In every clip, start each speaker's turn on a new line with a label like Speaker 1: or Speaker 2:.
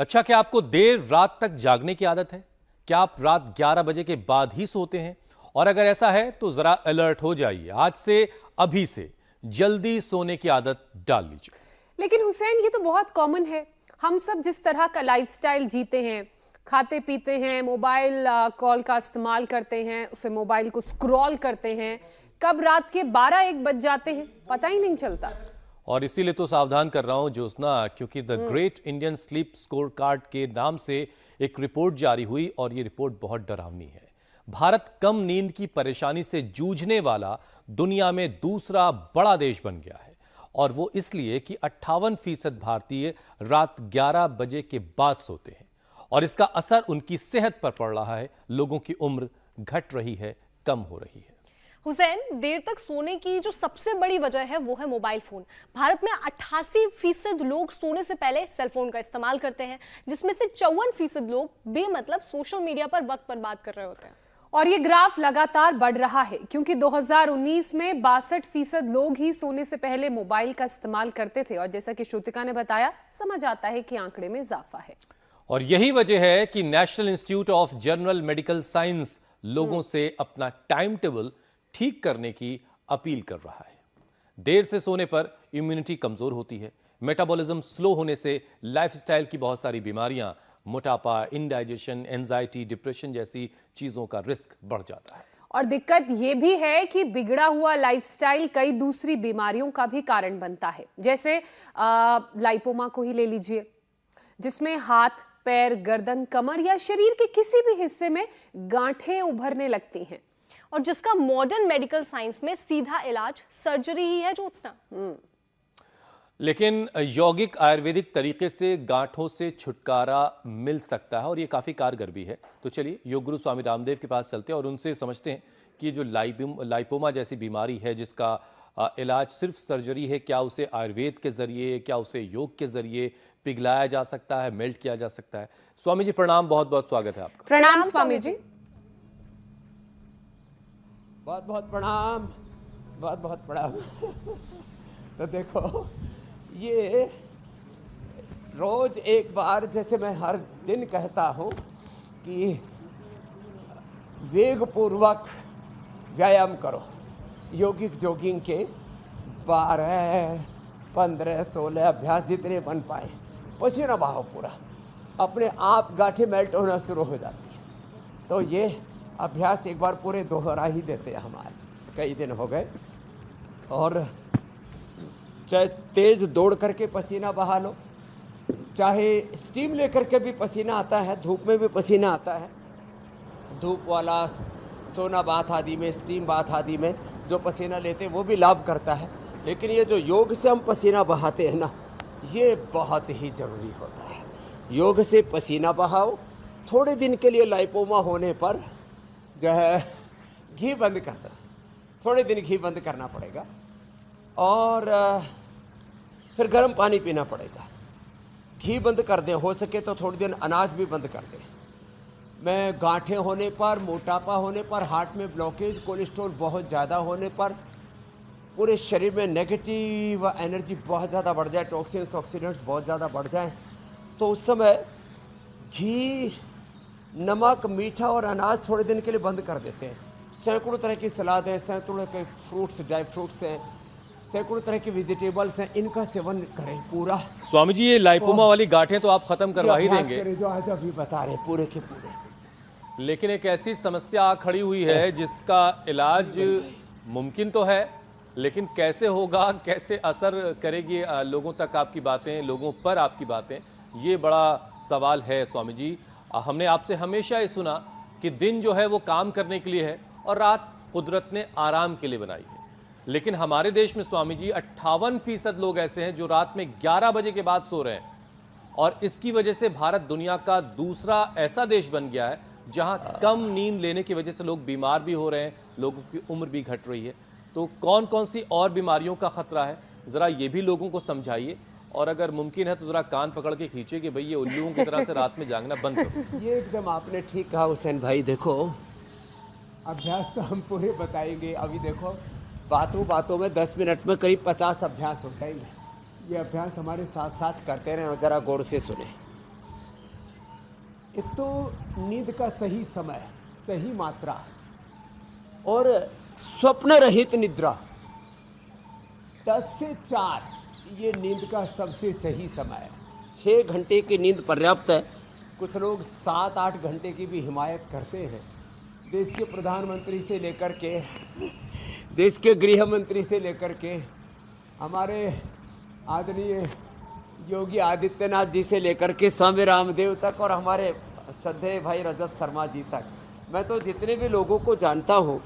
Speaker 1: अच्छा, क्या आपको देर रात तक जागने की आदत है? क्या आप रात 11 बजे के बाद ही सोते हैं? और अगर ऐसा है तो जरा अलर्ट हो जाइए। आज से, अभी से जल्दी सोने की आदत डाल लीजिए।
Speaker 2: लेकिन हुसैन, ये तो बहुत कॉमन है। हम सब जिस तरह का लाइफस्टाइल जीते हैं, खाते पीते हैं, मोबाइल कॉल का इस्तेमाल करते हैं, उसे मोबाइल को स्क्रॉल करते हैं, कब रात के 12-1 बज जाते हैं पता ही नहीं चलता।
Speaker 1: और इसीलिए तो सावधान कर रहा हूं ज्योत्सना, क्योंकि the great Indian sleep score card के नाम से एक रिपोर्ट जारी हुई और ये रिपोर्ट बहुत डरावनी है। भारत कम नींद की परेशानी से जूझने वाला दुनिया में दूसरा बड़ा देश बन गया है, और वो इसलिए कि 58% भारतीय रात 11 बजे के बाद सोते हैं, और इसका असर उनकी सेहत पर पड़ रहा है। लोगों की उम्र घट रही है, कम हो रही है।
Speaker 3: हुसैन, देर तक सोने की जो सबसे बड़ी वजह है वो है मोबाइल फोन। भारत में 88% लोग सोने से पहले सेल फोन का इस्तेमाल करते हैं, जिसमें से 54% लोग बेमतलब सोशल मीडिया पर वक्त बर्बाद कर रहे होते हैं।
Speaker 2: और ये ग्राफ लगातार बढ़ रहा है, क्योंकि 2019 में 62% लोग ही सोने से पहले मोबाइल का इस्तेमाल करते थे। और जैसा कि श्रुतिका ने बताया, समझ आता है कि आंकड़े में इजाफा है।
Speaker 1: और यही वजह है कि national institute of general medical science लोगों से अपना टाइम टेबल ठीक करने की अपील कर रहा है। देर से सोने पर इम्यूनिटी कमजोर होती है, मेटाबॉलिज्म स्लो होने से लाइफस्टाइल की बहुत सारी बीमारियां, मोटापा, इंडाइजेशन, एंजाइटी, डिप्रेशन जैसी चीजों का रिस्क बढ़ जाता है।
Speaker 2: और दिक्कत यह भी है कि बिगड़ा हुआ लाइफस्टाइल कई दूसरी बीमारियों का भी कारण बनता है। जैसे लाइपोमा को ही ले लीजिए, जिसमें हाथ, पैर, गर्दन, कमर या शरीर के किसी भी हिस्से में गांठें उभरने लगती हैं,
Speaker 3: और जिसका मॉडर्न मेडिकल साइंस में सीधा इलाज सर्जरी ही है ज्योत्सना।
Speaker 1: लेकिन यौगिक आयुर्वेदिक तरीके से गांठों से छुटकारा मिल सकता है, और ये काफी कारगर भी है। तो चलिए योग गुरु स्वामी रामदेव के पास चलते हैं और उनसे समझते हैं कि जो लाइपोमा जैसी बीमारी है, जिसका इलाज सिर्फ सर्जरी है, क्या उसे आयुर्वेद के जरिए, क्या उसे योग के जरिए पिघलाया जा सकता है, मेल्ट किया जा सकता है? स्वामी जी प्रणाम, बहुत बहुत स्वागत है आपका।
Speaker 2: प्रणाम स्वामी जी।
Speaker 4: बहुत बहुत प्रणाम, बहुत बहुत प्रणाम। तो देखो, ये रोज एक बार, जैसे मैं हर दिन कहता हूँ कि वेगपूर्वक व्यायाम करो। यौगिक जॉगिंग के 12, 15, 16 अभ्यास जितने बन पाए, पसीना बहाओ पूरा, अपने आप गांठें मेल्ट होना शुरू हो जाती है। तो ये अभ्यास एक बार पूरे दोहरा ही देते हैं हम। आज कई दिन हो गए, और चाहे तेज दौड़ करके पसीना बहा लो, चाहे स्टीम लेकर के भी पसीना आता है, धूप में भी पसीना आता है। धूप वाला सोना बाथ आदि में, स्टीम बाथ आदि में जो पसीना लेते हैं वो भी लाभ करता है। लेकिन ये जो योग से हम पसीना बहाते हैं ना, ये बहुत ही ज़रूरी होता है। योग से पसीना बहाओ। थोड़े दिन के लिए लाइपोमा होने पर जो है घी बंद कर दो, थोड़े दिन घी बंद करना पड़ेगा, और फिर गर्म पानी पीना पड़ेगा। घी बंद कर दें, हो सके तो थोड़ी दिन अनाज भी बंद कर दें। मैं गांठें होने पर, मोटापा होने पर, हार्ट में ब्लॉकेज, कोलेस्ट्रॉल बहुत ज़्यादा होने पर, पूरे शरीर में नेगेटिव एनर्जी बहुत ज़्यादा बढ़ जाए, टॉक्सिन्स, ऑक्सीडेंट्स बहुत ज़्यादा बढ़ जाएं, तो उस समय घी, नमक, मीठा और अनाज थोड़े दिन के लिए बंद कर देते हैं। सैकड़ों तरह की सलाद है, सैकड़ों के फ्रूट्स, ड्राई फ्रूट्स हैं, सैकड़ों तरह के वेजिटेबल्स हैं, इनका सेवन करें पूरा।
Speaker 1: स्वामी जी, ये लाइपोमा वाली गांठें तो आप खत्म करवा ही देंगे,
Speaker 4: जो आज अभी बता रहे पूरे के पूरे,
Speaker 1: लेकिन एक ऐसी समस्या खड़ी हुई है जिसका इलाज मुमकिन तो है, लेकिन कैसे होगा, कैसे असर करेगी लोगों तक आपकी बातें, लोगों पर आपकी बातें, ये बड़ा सवाल है। स्वामी जी, हमने आपसे हमेशा ये सुना कि दिन जो है वो काम करने के लिए है और रात कुदरत ने आराम के लिए बनाई है, लेकिन हमारे देश में स्वामी जी 58% लोग ऐसे हैं जो रात में 11 बजे के बाद सो रहे हैं, और इसकी वजह से भारत दुनिया का दूसरा ऐसा देश बन गया है जहां कम नींद लेने की वजह से लोग बीमार भी हो रहे हैं, लोगों की उम्र भी घट रही है। तो कौन कौन सी और बीमारियों का खतरा है, जरा ये भी लोगों को समझाइए, और अगर मुमकिन है तो जरा कान पकड़ के खींचिए कि भाई ये उल्लुओं की तरह से रात में जागना बंद करो।
Speaker 4: ये एकदम आपने ठीक कहा हुसैन भाई। देखो, अभ्यास तो हम पूरे बताएंगे। अभी देखो, बातों बातों में 10 मिनट में करीब 50 अभ्यास होते हैं। ये अभ्यास हमारे साथ साथ करते रहें और ज़रा गौर से सुने। एक तो नींद का सही समय, सही मात्रा और स्वप्न रहित निद्रा 10 से 4 ये नींद का सबसे सही समय है। 6 घंटे की नींद पर्याप्त है। कुछ लोग 7-8 घंटे की भी हिमायत करते हैं। देश के प्रधानमंत्री से लेकर के, देश के गृह मंत्री से लेकर के, हमारे आदरणीय योगी आदित्यनाथ जी से लेकर के स्वामी रामदेव तक और हमारे श्रद्धेय भाई रजत शर्मा जी तक, मैं तो जितने भी लोगों को जानता हूँ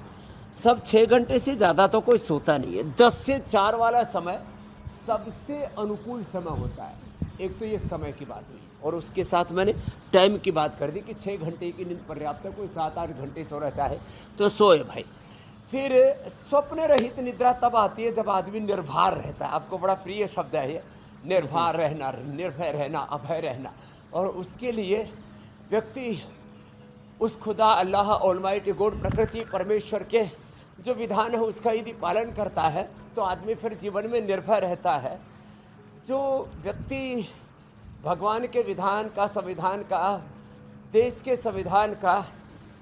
Speaker 4: सब 6 घंटे से ज़्यादा तो कोई सोता नहीं है। 10 से 4 वाला समय सबसे अनुकूल समय होता है। एक तो ये समय की बात हुई और उसके साथ मैंने टाइम की बात कर दी कि 6 घंटे की नींद पर्याप्त है। कोई 7-8 घंटे सोना चाहे तो सोए भाई। फिर स्वप्न रहित निद्रा तब आती है जब आदमी निर्भर रहता है। आपको बड़ा प्रिय शब्द है ये, निर्भर रहना, निर्भय रहना, अभय रहना। और उसके लिए व्यक्ति उस खुदा अल्लाह ऑलमाइटी गॉड प्रकृति परमेश्वर के जो विधान है उसका यदि पालन करता है तो आदमी फिर जीवन में निर्भय रहता है। जो व्यक्ति भगवान के विधान का, संविधान का, देश के संविधान का,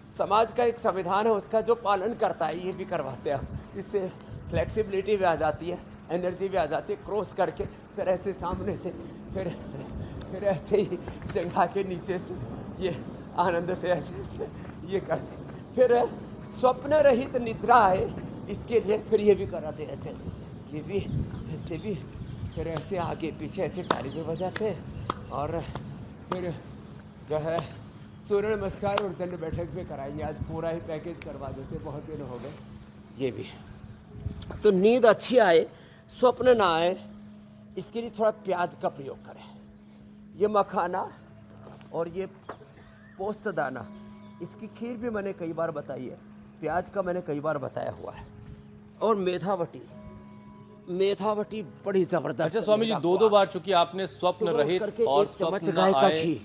Speaker 4: समाज का एक संविधान है उसका जो पालन करता है, ये भी करवाते हैं। इससे फ्लेक्सिबिलिटी भी आ जाती है, एनर्जी भी आ जाती है। क्रॉस करके फिर ऐसे सामने से फिर ऐसे ही जंघा के नीचे से ये आनंद से ऐसे ये करते। फिर स्वप्न रहित निद्रा है, इसके लिए फिर ये भी कराते ऐसे ऐसे, ये भी ऐसे भी, फिर ऐसे आगे पीछे ऐसे ताली भी बजाते हैं। और फिर जो है सूर्य नमस्कार और दंड बैठक भी कराएंगे। आज पूरा ही पैकेज करवा देते, बहुत दिन हो गए। ये भी तो नींद अच्छी आए, स्वप्न ना आए, इसके लिए थोड़ा प्याज का प्रयोग करें। ये मखाना और ये पोस्त दाना, इसकी खीर भी मैंने कई बार बताई है। प्याज का मैंने कई बार बताया हुआ है। और मेधावटी, मेधावटी बड़ी जबरदस्त।
Speaker 1: अच्छा स्वामी जी, 2 बार चूंकि आपने स्वप्न रहित और स्वप्न न आए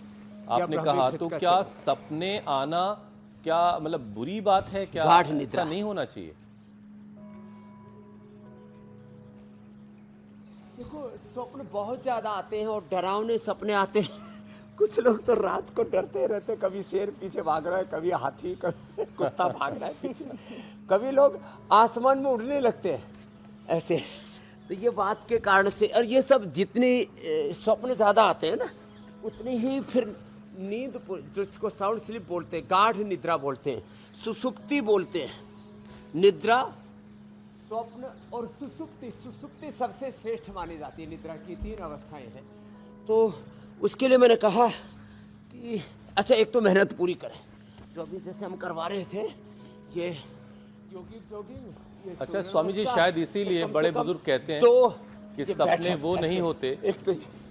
Speaker 1: आपने कहा, तो क्या सपने आना क्या मतलब बुरी बात है? क्या
Speaker 4: गाढ़
Speaker 1: ऐसा
Speaker 4: निद्रा
Speaker 1: नहीं होना चाहिए?
Speaker 4: देखो, स्वप्न बहुत ज्यादा आते हैं और डरावने सपने आते हैं। कुछ लोग तो रात को डरते रहते, कभी शेर पीछे भाग रहा है, कभी हाथी, कभी कुत्ता भाग रहा है पीछे, कभी लोग आसमान में उड़ने लगते हैं ऐसे। तो ये बात के कारण से, और ये सब जितने स्वप्न ज़्यादा आते हैं ना, उतनी ही फिर नींद, जिसको साउंड स्लीप बोलते हैं, गाढ़ निद्रा बोलते हैं, सुसुप्ति बोलते हैं। निद्रा, स्वप्न और सुसुप्ति। सुसुप्ति सबसे श्रेष्ठ मानी जाती है। निद्रा की 3 अवस्थाएं हैं। तो उसके लिए मैंने कहा कि अच्छा, एक तो मेहनत पूरी करें, जो अभी जैसे हम करवा रहे थे ये योगी जॉगिंग।
Speaker 1: अच्छा स्वामी जी, शायद इसीलिए बड़े बुजुर्ग कहते हैं
Speaker 4: तो
Speaker 1: कि सपने वो नहीं होते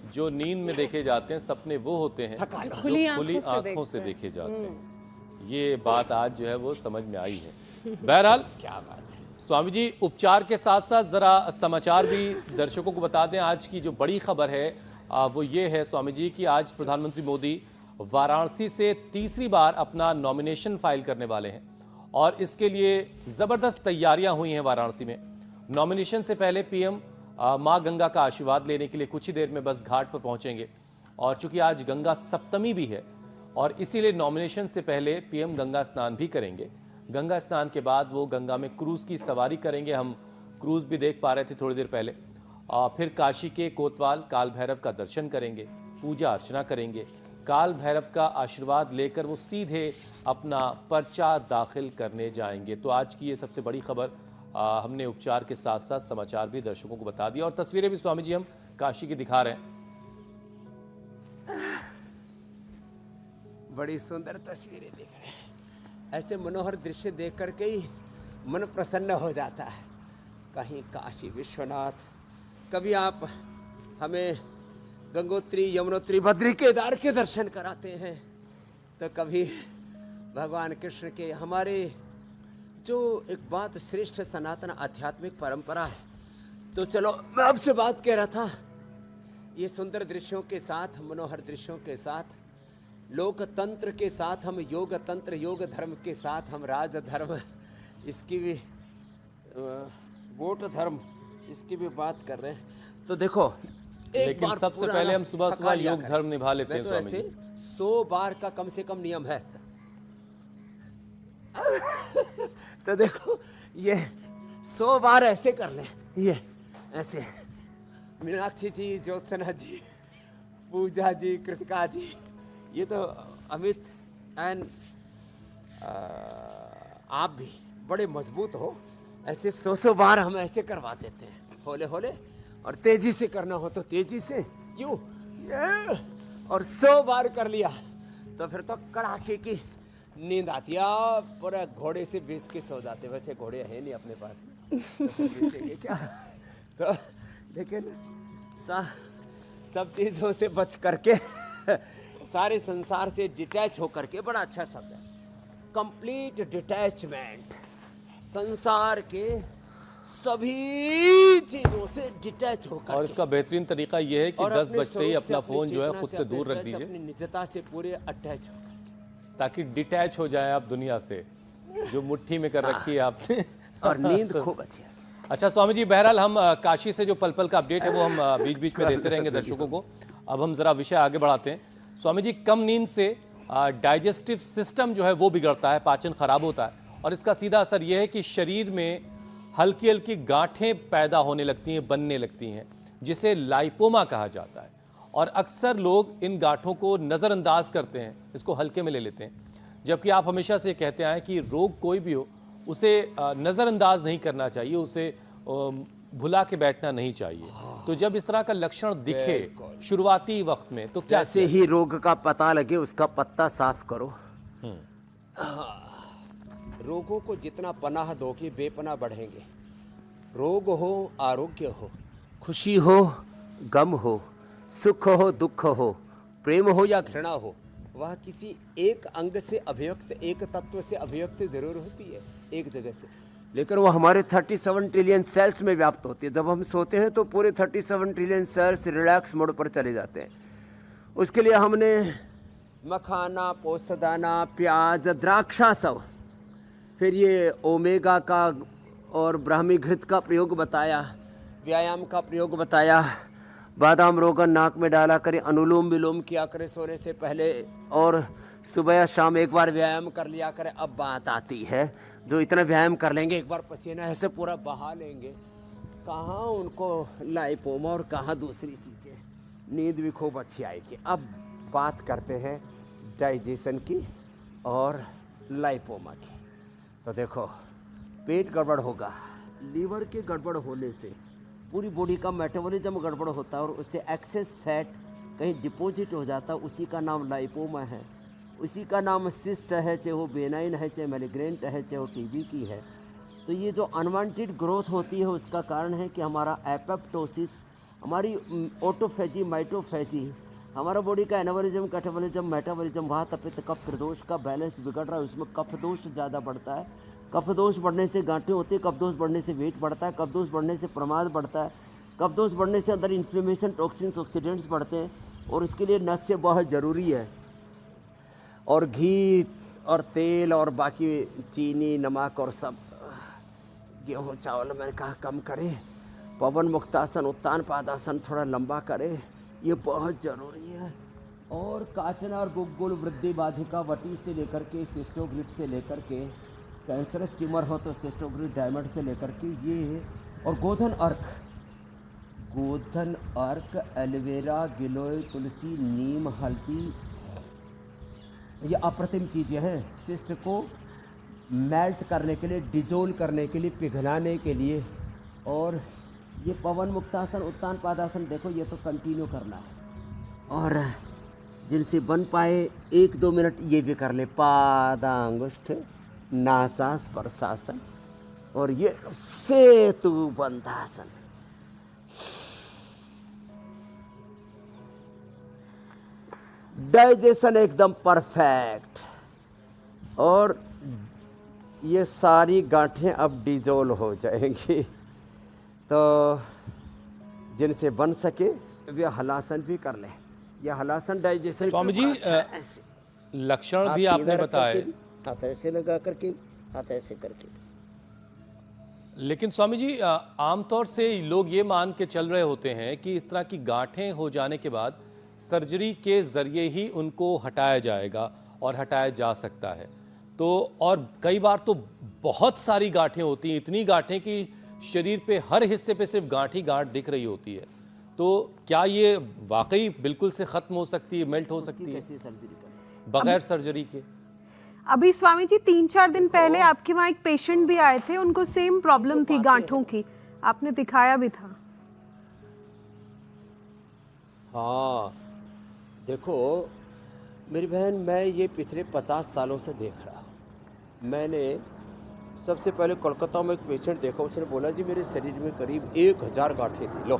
Speaker 1: जो नींद में देखे जाते हैं, सपने वो होते हैं जो खुली आंखों से देखे जाते हैं। ये बात आज जो है वो समझ में आई है। बहरहाल
Speaker 4: क्या बात है
Speaker 1: स्वामी जी, उपचार के साथ साथ जरा समाचार भी दर्शकों को बता दें। आज की जो बड़ी खबर है वो ये है स्वामी जी कि आज प्रधानमंत्री मोदी वाराणसी से तीसरी बार अपना नॉमिनेशन फाइल करने वाले हैं और इसके लिए ज़बरदस्त तैयारियां हुई हैं वाराणसी में। नॉमिनेशन से पहले पीएम मां गंगा का आशीर्वाद लेने के लिए कुछ ही देर में बस घाट पर पहुंचेंगे और चूंकि आज गंगा सप्तमी भी है और इसीलिए नॉमिनेशन से पहले पीएम गंगा स्नान भी करेंगे। गंगा स्नान के बाद वो गंगा में क्रूज़ की सवारी करेंगे। हम क्रूज़ भी देख पा रहे थे थोड़ी देर पहले। फिर काशी के कोतवाल काल भैरव का दर्शन करेंगे, पूजा अर्चना करेंगे। काल भैरव का आशीर्वाद लेकर वो सीधे अपना पर्चा दाखिल करने जाएंगे। तो आज की ये सबसे बड़ी खबर हमने उपचार के साथ साथ समाचार भी दर्शकों को बता दिया और तस्वीरें भी स्वामी जी हम काशी की दिखा रहे हैं।
Speaker 4: बड़ी सुंदर तस्वीरें देख रहे हैं। ऐसे मनोहर दृश्य देख करके ही मन प्रसन्न हो जाता है। कहीं काशी विश्वनाथ, कभी आप हमें गंगोत्री, यमुनोत्री, बद्री, केदार के दर्शन कराते हैं, तो कभी भगवान कृष्ण के, हमारे जो एक बात श्रेष्ठ सनातन आध्यात्मिक परंपरा है। तो चलो, मैं आपसे बात कह रहा था, ये सुंदर दृश्यों के साथ, मनोहर दृश्यों के साथ, लोकतंत्र के साथ, हम योग तंत्र, योग धर्म के साथ, हम राज धर्म, इसकी भी वोट धर्म, इसकी भी बात कर रहे हैं। तो देखो,
Speaker 1: लेकिन
Speaker 4: बार
Speaker 1: सबसे
Speaker 4: पुराना
Speaker 1: पहले हम सुबह
Speaker 4: थका
Speaker 1: सुबह
Speaker 4: लिया
Speaker 1: योग
Speaker 4: करें।
Speaker 1: धर्म निभा लेते
Speaker 4: मैं
Speaker 1: हैं
Speaker 4: तो
Speaker 1: स्वामी
Speaker 4: ऐसे
Speaker 1: जी।
Speaker 4: 100 बार का कम से कम नियम है। तो देखो ये 100 बार ऐसे कर ले, ये ऐसे। मीनाक्षी जी, ज्योत्सना जी, पूजा जी, कृतिका जी, ये तो अमित एंड आप भी बड़े मजबूत हो। ऐसे 100 बार हम ऐसे करवा देते हैं, होले होले, और तेजी से करना हो तो तेजी से यूं, ये, और 100 बार कर लिया तो फिर तो कड़ाके की नींद आती है। पूरा घोड़े से बेच के सो जाते। वैसे घोड़े है नहीं अपने पास, तो फिर बेचेंगे क्या? तो लेकिन सब चीज़ों से बच करके सारे संसार से डिटैच होकर के, बड़ा अच्छा शब्द है, कंप्लीट डिटैचमेंट, संसार के सभी चीजों से डिटैच होकर
Speaker 1: और इसका बेहतरीन तरीका यह है कि
Speaker 4: और
Speaker 1: 10
Speaker 4: अपने
Speaker 1: बजते ही
Speaker 4: स्वरूप से,
Speaker 1: अपना
Speaker 4: अपनी
Speaker 1: फोन जो है
Speaker 4: चेतना
Speaker 1: खुद
Speaker 4: से,
Speaker 1: से
Speaker 4: अपने
Speaker 1: दूर रख
Speaker 4: स्वयं से,
Speaker 1: दीजिए,
Speaker 4: अपनी निजता से पूरे अटैच होकर
Speaker 1: ताकि डिटैच हो जाए आप दुनिया से जो मुट्ठी में कर रखी है आपने।
Speaker 4: और नींद खूब अच्छी है।
Speaker 1: अच्छा स्वामी जी, बहरहाल हम काशी से जो पल पल का अपडेट है वो हम बीच बीच में देते रहेंगे दर्शकों को। अब हम जरा विषय आगे बढ़ाते हैं। स्वामी जी, कम नींद से डाइजेस्टिव सिस्टम जो है वो बिगड़ता है, पाचन खराब होता है, और इसका सीधा असर यह है कि शरीर में हल्की हल्की गांठें पैदा होने लगती हैं, बनने लगती हैं, जिसे लाइपोमा कहा जाता है। और अक्सर लोग इन गांठों को नज़रअंदाज करते हैं, इसको हल्के में ले लेते हैं, जबकि आप हमेशा से कहते आए कि रोग कोई भी हो उसे नज़रअंदाज नहीं करना चाहिए, उसे भुला के बैठना नहीं चाहिए। तो जब इस तरह का लक्षण दिखे शुरुआती वक्त में तो क्या
Speaker 4: जैसे ही रोग का पता लगे उसका पत्ता साफ करो। रोगों को जितना पनाह दोगे बेपनाह बढ़ेंगे। रोग हो, आरोग्य हो, खुशी हो, गम हो, सुख हो, दुख हो, प्रेम हो या घृणा हो, वह किसी एक अंग से अभिव्यक्त, एक तत्व से अभिव्यक्त जरूर होती है, एक जगह से, लेकिन वो हमारे 37 ट्रिलियन सेल्स में व्याप्त होती है। जब हम सोते हैं तो पूरे 37 ट्रिलियन सेल्स रिलैक्स मोड पर चले जाते हैं। उसके लिए हमने मखाना, पोस्तदाना, प्याज, द्राक्षा सब, फिर ये ओमेगा का और ब्राह्मी घृत का प्रयोग बताया, व्यायाम का प्रयोग बताया, बादाम रोगन नाक में डाला करें, अनुलोम विलोम किया करें सोने से पहले, और सुबह या शाम एक बार व्यायाम कर लिया करें। अब बात आती है, जो इतना व्यायाम कर लेंगे, एक बार पसीना ऐसे पूरा बहा लेंगे, कहाँ उनको लाइपोमा और कहाँ दूसरी चीज़ें, नींद भी खूब अच्छी आएगी। अब बात करते हैं डाइजेशन की और लाइपोमा की। तो देखो, पेट गड़बड़ होगा, लीवर के गड़बड़ होने से पूरी बॉडी का मेटाबॉलिज्म गड़बड़ होता है और उससे एक्सेस फैट कहीं डिपॉजिट हो जाता है, उसी का नाम लाइपोमा है। उसी का नाम सिस्ट है, चाहे वो बेनाइन है, चाहे मैलिग्रेंट है, चाहे वो टीबी की है। तो ये जो अनवांटेड ग्रोथ होती है उसका कारण है कि हमारा एपोप्टोसिस, हमारी ऑटोफेजी, माइटोफेजी, हमारा बॉडी का एनाबॉलिज्म, कैटाबॉलिज्म, मेटाबॉलिज्म, वहाँ तपित कफ प्रदोष का बैलेंस बिगड़ रहा है, उसमें कफ दोष ज़्यादा बढ़ता है। कफ दोष बढ़ने से गांठें होती है, कफ दोष बढ़ने से वेट बढ़ता है, कफ दोष बढ़ने से प्रमाद बढ़ता है, कफ दोष बढ़ने से अंदर इन्फ्लेमेशन, टॉक्सिन्स, ऑक्सीडेंट्स बढ़ते हैं, और इसके लिए नस बहुत ज़रूरी है। और घी और तेल और बाकी चीनी, नमक और सब, गेहूँ चावल मैंने कहा कम करें। पवन मुक्तासन, उत्तान पादासन थोड़ा लंबा करें, ये बहुत ज़रूरी है। और काचना और गुग्गुल, वृद्धि बाधिका, वटी से लेकर के सिस्टोग्रिड से लेकर के, कैंसरस ट्यूमर हो तो सिस्टोग्रिड डायमंड से लेकर के ये, और गोधन अर्क, गोधन अर्क, एलोवेरा, गिलोय, तुलसी, नीम, हल्दी, ये अप्रतिम चीज़ें हैं सिस्ट को मेल्ट करने के लिए, डिजोल्व करने के लिए, पिघलाने के लिए। और ये पवन मुक्तासन, उत्तान पादासन, देखो ये तो कंटिन्यू करना है। और जिनसे बन पाए 1-2 मिनट ये भी कर ले, पादांगुष्ठ, नासा स्पर्शासन, और ये सेतु बंधासन। डाइजेशन एकदम परफेक्ट, और ये सारी गांठें अब डिजोल्व हो जाएंगी। तो जिनसे बन सके वे हलासन भी कर लें। यह हलासन डाइजेशन
Speaker 1: स्वामी जी, लक्षण भी आपने बताए,
Speaker 4: हाथ ऐसे लगा करके, हाथ ऐसे करके,
Speaker 1: लेकिन स्वामी जी आमतौर से लोग ये मान के चल रहे होते हैं कि इस तरह की गांठें हो जाने के बाद सर्जरी के जरिए ही उनको हटाया जाएगा और हटाया जा सकता है। तो और कई बार तो बहुत सारी गांठें होती हैं, इतनी गांठें कि शरीर पे हर हिस्से पे सिर्फ गांठ ही गांठ दिख रही होती है। तो क्या ये वाकई बिल्कुल से खत्म हो सकती है, मेल्ट हो सकती है बगैर सर्जरी के?
Speaker 5: अभी स्वामी जी 3-4 दिन पहले आपके वहाँ एक पेशेंट भी आए थे, उनको सेम प्रॉब्लम थी गांठों की, आपने दिखाया भी था।
Speaker 4: हाँ देखो मेरी बहन, मैं ये पिछले 50 सालों से देख रहा हूँ। मैंने सबसे पहले कोलकाता में एक पेशेंट देखा, उसने बोला जी मेरे शरीर में करीब 1000 गांठें थी। लो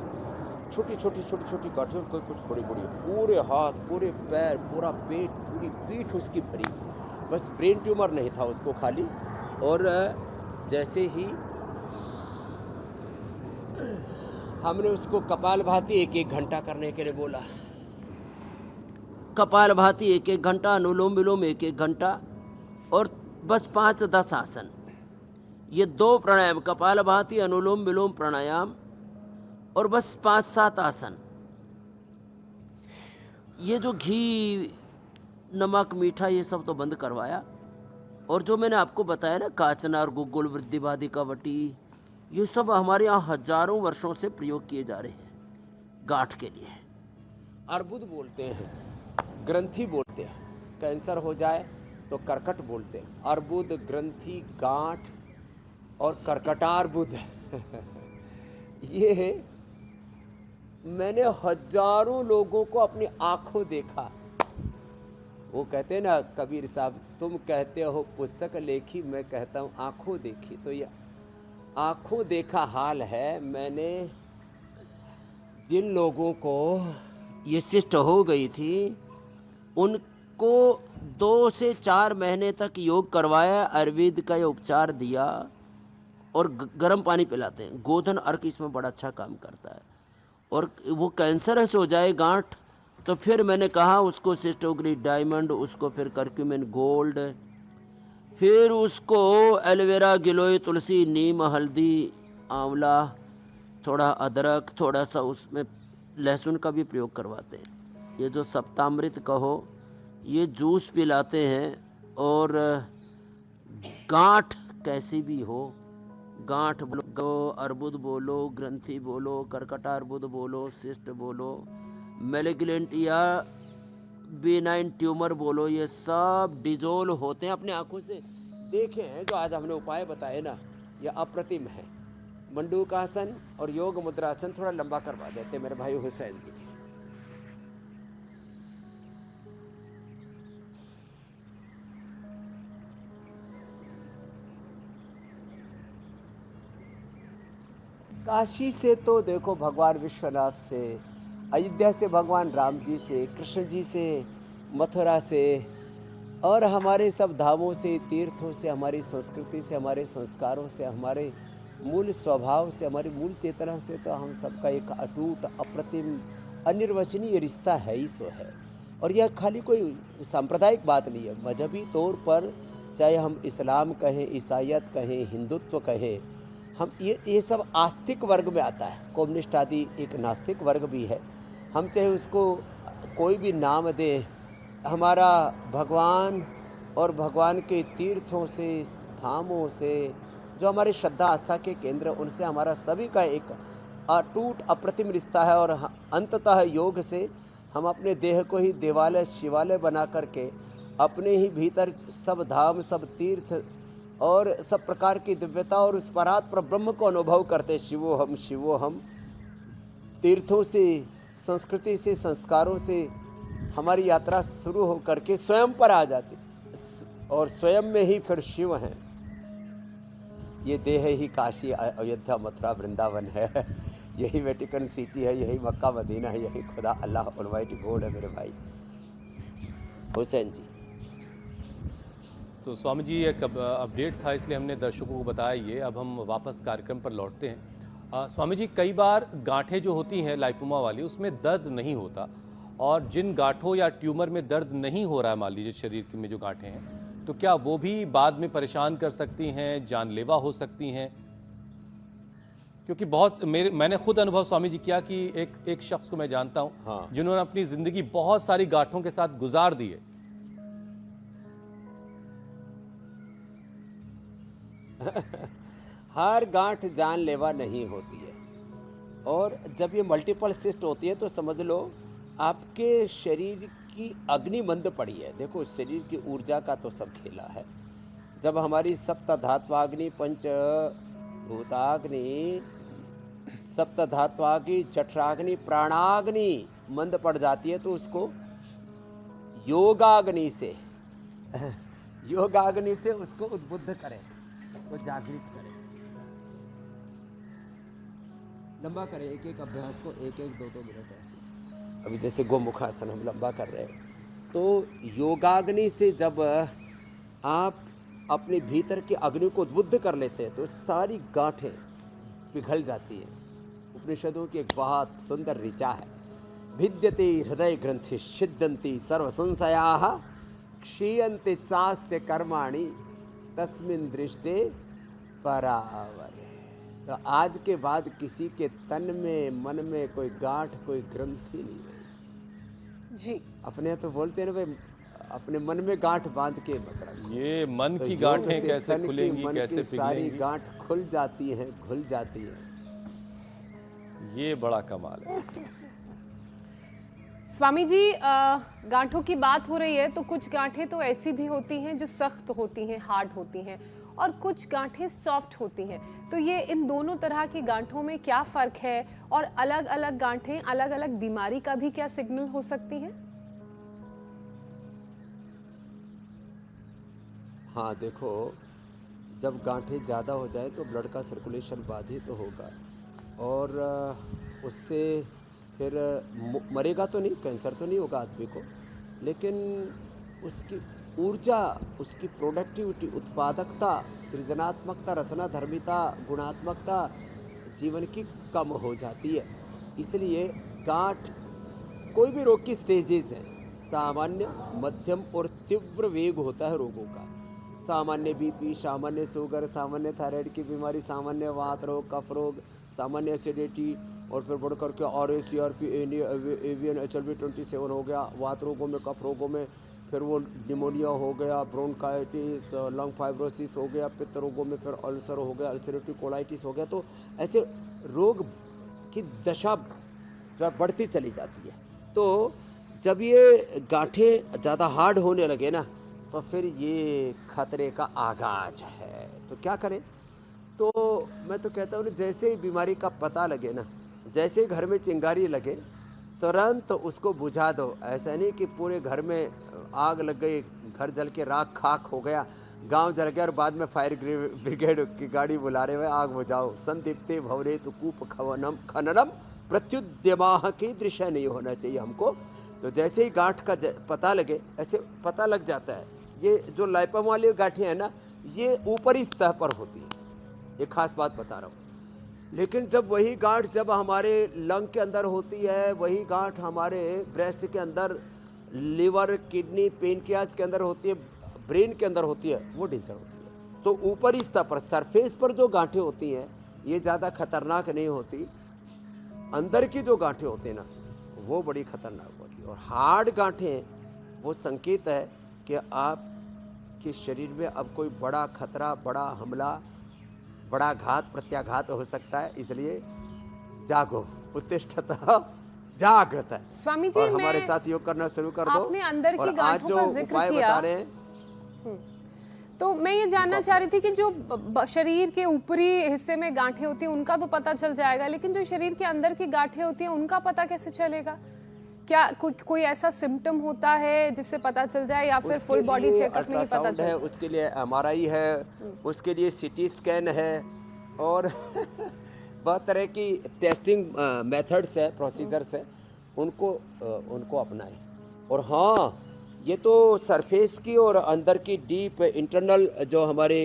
Speaker 4: छोटी छोटी गांठें, कोई कुछ बड़ी बड़ी, पूरे हाथ, पूरे पैर, पूरा पेट, पूरी पीठ उसकी भरी। बस ब्रेन ट्यूमर नहीं था उसको खाली। और जैसे ही हमने उसको कपालभाति 1-1 घंटा करने के लिए बोला, कपालभाति 1-1 घंटा, अनुलोम विलोम 1-1 घंटा, और बस 5-10 आसन, ये 2 प्राणायाम, कपालभाति, अनुलोम विलोम प्राणायाम, और बस 5-7 आसन। ये जो घी, नमक, मीठा, ये सब तो बंद करवाया। और जो मैंने आपको बताया ना, काचनार, गुग्गुल, वृद्धिवादिका वटी, ये सब हमारे यहाँ हजारों वर्षों से प्रयोग किए जा रहे हैं गांठ के लिए। अर्बुद बोलते हैं, ग्रंथि बोलते हैं, कैंसर हो जाए तो कर्कट बोलते हैं। अर्बुद, ग्रंथि, गांठ और कर्कटार्बुद ये मैंने हजारों लोगों को अपनी आंखों देखा। वो कहते हैं ना कबीर साहब, तुम कहते हो पुस्तक लेखी, मैं कहता हूँ आंखों देखी। तो ये आंखों देखा हाल है। मैंने जिन लोगों को ये सिस्ट हो गई थी, उनको 2 से 4 महीने तक योग करवाया, आयुर्वेद का ये उपचार दिया, और गर्म पानी पिलाते हैं। गोधन अर्क इसमें बड़ा अच्छा काम करता है। और वो कैंसर से हो जाए गांठ, तो फिर मैंने कहा उसको सिस्टोग्री डायमंड, उसको फिर करक्यूमिन गोल्ड, फिर उसको एलोवेरा, गिलोय, तुलसी, नीम, हल्दी, आंवला, थोड़ा अदरक, थोड़ा सा उसमें लहसुन का भी प्रयोग करवाते हैं। ये जो सप्तामृत कहो, ये जूस पिलाते हैं। और गांठ कैसी भी हो, गांठ बोलो, अर्बुद बोलो, ग्रंथि बोलो, कर्कटार्बुद बोलो, सिस्ट बोलो, मैलिग्नेंट या बेनाइन ट्यूमर बोलो, ये सब डिजोल्व होते हैं। अपने आंखों से देखे हैं जो आज हमने उपाय बताए ना, ये अप्रतिम है। मंडूकासन और योग मुद्रासन थोड़ा लंबा करवा देते मेरे भाई हुसैन जी। काशी से तो देखो भगवान विश्वनाथ से, अयोध्या से भगवान राम जी से, कृष्ण जी से, मथुरा से, और हमारे सब धामों से, तीर्थों से, हमारी संस्कृति से, हमारे संस्कारों से, हमारे मूल स्वभाव से, हमारी मूल चेतना से, तो हम सबका एक अटूट, अप्रतिम, अनिर्वचनीय रिश्ता है ही सो है। और यह खाली कोई सांप्रदायिक बात नहीं है, मजहबी तौर पर, चाहे हम इस्लाम कहें, ईसाइयत कहें, हिंदुत्व कहें, हम ये सब आस्तिक वर्ग में आता है। कम्युनिस्ट आदि एक नास्तिक वर्ग भी है। हम चाहे उसको कोई भी नाम दें, हमारा भगवान और भगवान के तीर्थों से, धामों से, जो हमारे श्रद्धा आस्था के केंद्र, उनसे हमारा सभी का एक अटूट अप्रतिम रिश्ता है। और अंततः योग से हम अपने देह को ही देवालय, शिवालय बना करके अपने ही भीतर सब धाम, सब तीर्थ और सब प्रकार की दिव्यता और उस परात्पर ब्रह्म को अनुभव करते। शिवो हम तीर्थों से, संस्कृति से, संस्कारों से हमारी यात्रा शुरू हो करके स्वयं पर आ जाती, और स्वयं में ही फिर शिव हैं। ये देह ही काशी, अयोध्या, मथुरा, वृंदावन है। यही वेटिकन सिटी है, यही मक्का मदीना है, यही खुदा अल्लाह ऑलमाइटी गॉड है मेरे भाई हुसैन जी।
Speaker 1: तो स्वामी जी एक अपडेट था, इसलिए हमने दर्शकों को बताया ये। अब हम वापस कार्यक्रम पर लौटते हैं। स्वामी जी, कई बार गांठें जो होती हैं लाइपोमा वाली, उसमें दर्द नहीं होता, और जिन गांठों या ट्यूमर में दर्द नहीं हो रहा है, मान लीजिए शरीर में जो गांठें हैं, तो क्या वो भी बाद में परेशान कर सकती हैं, जानलेवा हो सकती हैं? क्योंकि मैंने खुद अनुभव स्वामी जी किया कि एक शख्स को मैं जानता हूं,
Speaker 4: हाँ।
Speaker 1: जिन्होंने अपनी जिंदगी बहुत सारी गांठों के साथ गुजार दी है।
Speaker 4: हर गांठ जानलेवा नहीं होती है, और जब ये मल्टीपल सिस्ट होती है तो समझ लो आपके शरीर की अग्नि मंद पड़ी है। देखो, शरीर की ऊर्जा का तो सब खेला है। जब हमारी सप्त धात्वाग्नि, पंच भूताग्नि, सप्त धात्वाग्नि, जठराग्नि, प्राणाग्नि मंद पड़ जाती है तो उसको योगाग्नि से उसको उद्बुद्ध करें, उसको जागृत करें, लंबा करें। एक एक अभ्यास को 1-1, 2-2 मिनट। अभी जैसे गोमुखासन हम लंबा कर रहे हैं, तो योगाग्नि से जब आप अपने भीतर की अग्नि को उद्बुद्ध कर लेते हैं तो सारी गांठें पिघल जाती हैं। उपनिषदों की एक बहुत सुंदर ऋचा है, भिद्यते हृदय ग्रंथि छिद्यन्ति सर्व संशयाः क्षीयन्ते चास्य कर्माणि तस्मिन् दृष्टे परावरे। तो आज के बाद किसी के तन में, मन में कोई गांठ, कोई ग्रंथि नहीं रही
Speaker 2: जी।
Speaker 4: अपने तो बोलते हैं ना भाई, अपने मन में गांठ बांध के मत रखो।
Speaker 1: ये मन
Speaker 4: तो
Speaker 1: की
Speaker 4: योग
Speaker 1: गांठें
Speaker 4: से
Speaker 1: कैसे
Speaker 4: तन की,
Speaker 1: खुलेंगी,
Speaker 4: मन
Speaker 1: कैसे
Speaker 4: की सारी
Speaker 1: पिघलेंगी,
Speaker 4: गांठ खुल जाती है, घुल जाती है।
Speaker 1: ये बड़ा कमाल है।
Speaker 2: स्वामी जी, गांठों की बात हो रही है तो कुछ गांठें तो ऐसी भी होती हैं जो सख्त होती हैं, हार्ड होती हैं, और कुछ गांठें सॉफ्ट होती हैं। तो ये इन दोनों तरह की गांठों में क्या फ़र्क है, और अलग अलग गांठें अलग अलग बीमारी का भी क्या सिग्नल हो सकती हैं?
Speaker 4: हाँ, देखो, जब गांठें ज़्यादा हो जाए तो ब्लड का सर्कुलेशन बाधित तो होगा, और उससे फिर मरेगा तो नहीं, कैंसर तो नहीं होगा आदमी को, लेकिन उसकी ऊर्जा, उसकी प्रोडक्टिविटी, उत्पादकता, सृजनात्मकता, रचनाधर्मिता, गुणात्मकता जीवन की कम हो जाती है। इसलिए गांठ कोई भी रोग की स्टेजेस हैं, सामान्य, मध्यम और तीव्र वेग होता है रोगों का। सामान्य बीपी, सामान्य शुगर, सामान्य थायराइड की बीमारी, सामान्य वात रोग, कफ रोग, सामान्य एसिडिटी, और फिर बढ़ करके RA, CRP, एवियन, HLV 27 हो गया वात रोगों में, कफ रोगों में, फिर वो निमोनिया हो गया, ब्रोंकाइटिस, लंग फाइब्रोसिस हो गया, पित्त रोगों में फिर अल्सर हो गया, अल्सरेटिव कोलाइटिस हो गया। तो ऐसे रोग की दशा जो है बढ़ती चली जाती है। तो जब ये गांठें ज़्यादा हार्ड होने लगे ना, तो फिर ये खतरे का आगाज है। तो क्या करें? तो मैं तो कहता हूँ, जैसे ही बीमारी का पता लगे ना, जैसे घर में चिंगारी लगे तुरंत तो उसको बुझा दो। ऐसा नहीं कि पूरे घर में आग लग गई, घर जल के राख खाक हो गया, गांव जल गया और बाद में फायर ब्रिगेड की गाड़ी बुला रहे हुए आग बुझाओ। संदीप्ते भवरे तो कूप खननम प्रत्युद्यमाह की दृश्य नहीं होना चाहिए हमको। तो जैसे ही गांठ का पता लगे, ऐसे पता लग जाता है। ये जो लाइपम वाली गांठें हैं ना, ये ऊपरी सतह पर होती है, ये खास बात बता रहा हूँ। लेकिन जब वही गांठ जब हमारे लंग के अंदर होती है, वही गांठ हमारे ब्रेस्ट के अंदर, लिवर, किडनी, पेनक्रियाज के अंदर होती है, ब्रेन के अंदर होती है, वो डेंजर होती है। तो ऊपरी सतह पर, सरफेस पर जो गांठें होती हैं, ये ज़्यादा खतरनाक नहीं होती। अंदर की जो गांठें होती हैं ना, वो बड़ी खतरनाक होती है। और हार्ड गांठें वो संकेत है कि आपके शरीर में अब कोई बड़ा खतरा, बड़ा हमला, बड़ा घात प्रत्याघात हो सकता है। इसलिए जागो, उत्तिष्ठत जागृत है।
Speaker 2: स्वामी जी,
Speaker 4: और हमारे साथ योग करना शुरू कर दो।
Speaker 2: आपने अंदर की
Speaker 4: और आज
Speaker 2: गांठों
Speaker 4: जो
Speaker 2: का जिक्र
Speaker 4: उपाय
Speaker 2: किया,
Speaker 4: बता रहे हैं,
Speaker 2: तो मैं ये जानना चाह रही थी कि जो शरीर के ऊपरी हिस्से में गांठें होती हैं उनका तो पता चल जाएगा, लेकिन जो शरीर के अंदर की गांठें होती हैं उनका पता कैसे चलेगा? क्या कोई ऐसा सिम्टम होता है जिससे पता चल जाए, या फिर फुल बॉडी चेकअप में ही पता
Speaker 4: अल्ट्रासाउंड है,
Speaker 2: चले?
Speaker 4: उसके लिए MRI है, उसके लिए CT स्कैन है, और बहुत तरह की टेस्टिंग मेथड्स है, प्रोसीजर्स है, उनको अपनाएं। और हाँ, ये तो सरफेस की और अंदर की डीप इंटरनल जो हमारे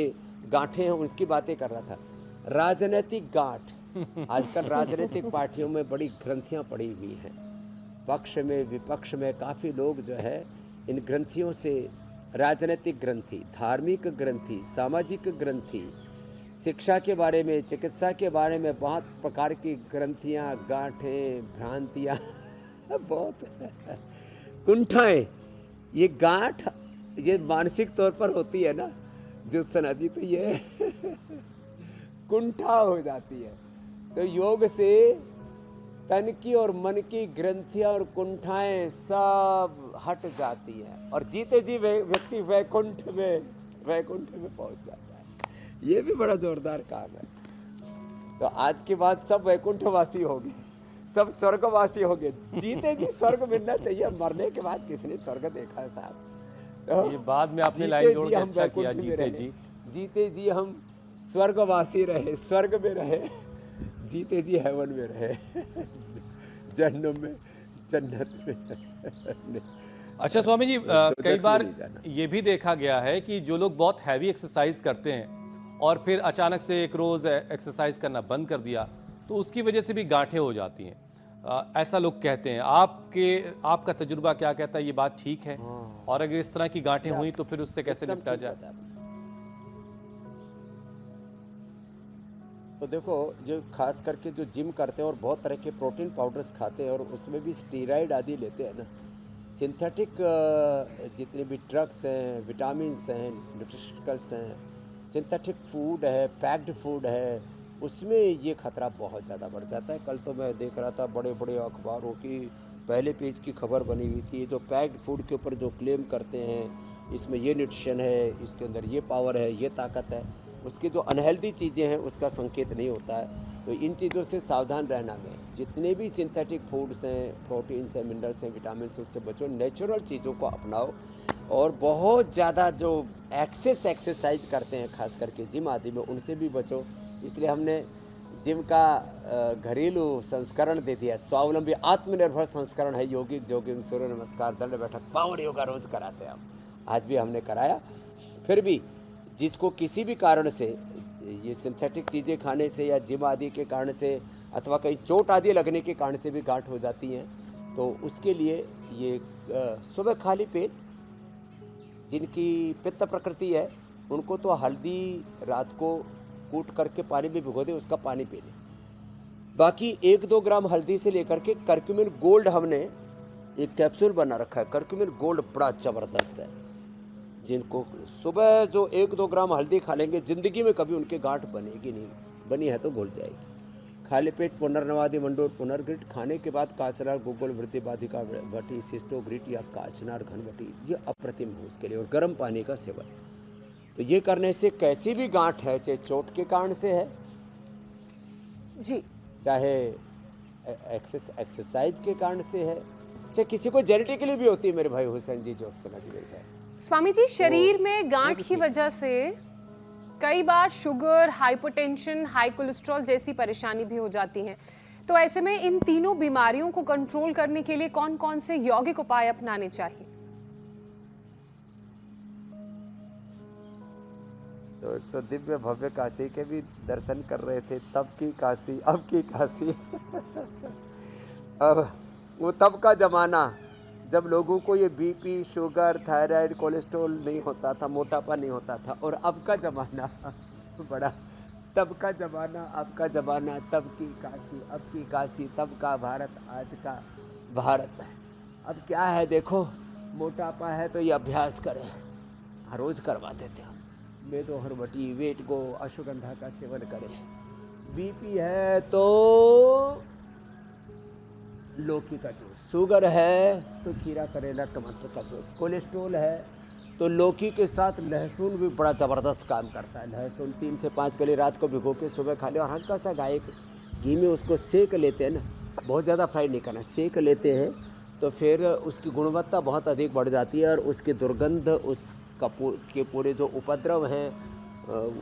Speaker 4: गांठें हैं उनकी बातें कर रहा था। राजनीतिक गांठ, आजकल राजनीतिक पार्टियों में बड़ी ग्रंथियां पड़ी हुई हैं, पक्ष में विपक्ष में काफ़ी लोग जो है इन ग्रंथियों से, राजनीतिक ग्रंथि, धार्मिक ग्रंथि, सामाजिक ग्रंथि शिक्षा के बारे में, चिकित्सा के बारे में बहुत प्रकार की ग्रंथियाँ, गांठें, भ्रांतियाँ बहुत कुंठाएं। ये गांठ ये मानसिक तौर पर होती है ना ज्योत्सना जी, तो ये कुंठा हो जाती है। तो योग से तन की और मन की ग्रंथियां और कुंठाएं सब हट जाती हैं और जीते जी व्यक्ति वैकुंठ में पहुंच जाता है। ये भी बड़ा जोरदार काम है। तो आज के बाद सब वैकुंठवासी हो गए, सब स्वर्गवासी हो गए। जीते जी स्वर्ग मिलना चाहिए, मरने के बाद किसने स्वर्ग देखा है साहब? तो
Speaker 1: ये बाद में आपने
Speaker 4: जीते
Speaker 1: लाइन जोड़
Speaker 4: जी
Speaker 1: के
Speaker 4: हम
Speaker 1: अच्छा किया,
Speaker 4: वैकुंठ में
Speaker 1: जीते
Speaker 4: रहे।
Speaker 1: जी।
Speaker 4: जीते जी हम स्वर्गवासी रहे, स्वर्ग में रहे, जीते जी हेवन में रहे, जन्नत में, जन्नत में।
Speaker 1: अच्छा स्वामी जी,
Speaker 4: तो
Speaker 1: कई
Speaker 4: जख्म
Speaker 1: बार
Speaker 4: नहीं जाना।
Speaker 1: ये भी देखा गया है कि जो लोग बहुत हैवी एक्सरसाइज करते हैं और फिर अचानक से एक रोज एक्सरसाइज करना बंद कर दिया तो उसकी वजह से भी गांठें हो जाती हैं, ऐसा लोग कहते हैं। आपका तजुर्बा क्या कहता है, ये बात ठीक है? और अगर इस तरह की गांठें हुई तो फिर उससे कैसे
Speaker 4: एकदम
Speaker 1: निपटा
Speaker 4: ठीक
Speaker 1: जाए?
Speaker 4: बताया आपने। तो देखो, जो खास करके जो जिम करते हैं और बहुत तरह के प्रोटीन पाउडर्स खाते हैं और उसमें भी स्टीरॉयड आदि लेते हैं ना, सिंथेटिक जितने भी ड्रग्स हैं, विटामिन्स हैं, न्यूट्रिशनल्स हैं, सिंथेटिक फूड है, पैक्ड फूड है, उसमें ये खतरा बहुत ज़्यादा बढ़ जाता है। कल तो मैं देख रहा था बड़े बड़े अखबारों की पहले पेज की खबर बनी हुई थी, जो पैक्ड फूड के ऊपर जो क्लेम करते हैं इसमें ये न्यूट्रिशन है, इसके अंदर ये पावर है, ये ताकत है, उसकी जो अनहेल्दी चीज़ें हैं उसका संकेत नहीं होता है। तो इन चीज़ों से सावधान रहना में, जितने भी सिंथेटिक फूड्स हैं, प्रोटीन्स हैं, मिनरल्स हैं, विटामिन्स, उससे बचो, नेचुरल चीज़ों को अपनाओ। और बहुत ज़्यादा जो एक्सरसाइज करते हैं खास करके जिम आदि में, उनसे भी बचो। इसलिए हमने जिम का घरेलू संस्करण दे दिया, स्वावलंबी आत्मनिर्भर संस्करण है। योगिक जोगिंग, सूर्य नमस्कार, दंड बैठक, पावर योगा रोज कराते हैं हम। आज भी हमने कराया। फिर भी जिसको किसी भी कारण से ये सिंथेटिक चीज़ें खाने से या जिम आदि के कारण से अथवा कहीं चोट आदि लगने के कारण से भी गांठ हो जाती हैं, तो उसके लिए ये सुबह खाली पेट, जिनकी पित्त प्रकृति है उनको तो हल्दी रात को कूट करके पानी में भिगो दे, उसका पानी पी लें। बाकी 1-2 ग्राम हल्दी से लेकर के करक्यूमिन गोल्ड हमने एक कैप्सूल बना रखा है। करक्यूमिन गोल्ड बड़ा ज़बरदस्त है। जिनको सुबह जो 1-2 ग्राम हल्दी खा लेंगे, ज़िंदगी में कभी उनके गांठ बनेगी नहीं, बनी है तो घुल जाएगी। खाली पेट पुनर्नवादि मंडोर पुनर्ग्रिट खाने के बाद काचनार, गुग्गुल, वृद्धि, बाधिका, भट्टी, सिस्टोग्रिट या काचनार घनवटी, ये अप्रतिम है उसके लिए। और गर्म पानी का सेवन, तो ये करने से कैसी भी गांठ है, चाहे चोट के कारण से है,
Speaker 2: जी,
Speaker 4: चाहे एक्सरसाइज के कारण से है, चाहे किसी को जेनेटिकली भी होती है। मेरे भाई हुसैन जी, ज्योत्सना जी, मेरे भाई
Speaker 2: स्वामी जी, शरीर में गांठ की वजह से कई बार शुगर, हाइपरटेंशन, हाई कोलेस्ट्रॉल जैसी परेशानी भी हो जाती है। तो ऐसे में इन तीनों बीमारियों को कंट्रोल करने के लिए कौन कौन से यौगिक उपाय अपनाने चाहिए?
Speaker 4: तो एक तो दिव्य भव्य काशी के भी दर्शन कर रहे थे, तब की काशी, अब की काशी। अब वो तब का ज़माना जब लोगों को ये बीपी, शुगर, थायराइड, कोलेस्ट्रॉल नहीं होता था, मोटापा नहीं होता था। और अब का ज़माना बड़ा, तब का ज़माना, अब का ज़माना, तब की काशी, अब की काशी, तब का भारत, आज का भारत। अब क्या है देखो, मोटापा है तो ये अभ्यास करें, हर रोज़ करवा देते हम। वेदो हरबटी, वेट गो, अश्वगंधा का सेवन करें। बीपी है तो लौकी का जूस, शुगर है तो खीरा, करेला, टमाटर का जूस, कोलेस्ट्रॉल है तो लौकी के साथ लहसुन भी बड़ा ज़बरदस्त काम करता है। लहसुन 3 से 5 कली रात को भिगो के सुबह खा ले और हल्का सा गाय घी में उसको सेक लेते हैं ना, बहुत ज़्यादा फ्राई नहीं करना, सेक लेते हैं तो फिर उसकी गुणवत्ता बहुत अधिक बढ़ जाती है और उसकी दुर्गंध, उसका के पूरे जो उपद्रव हैं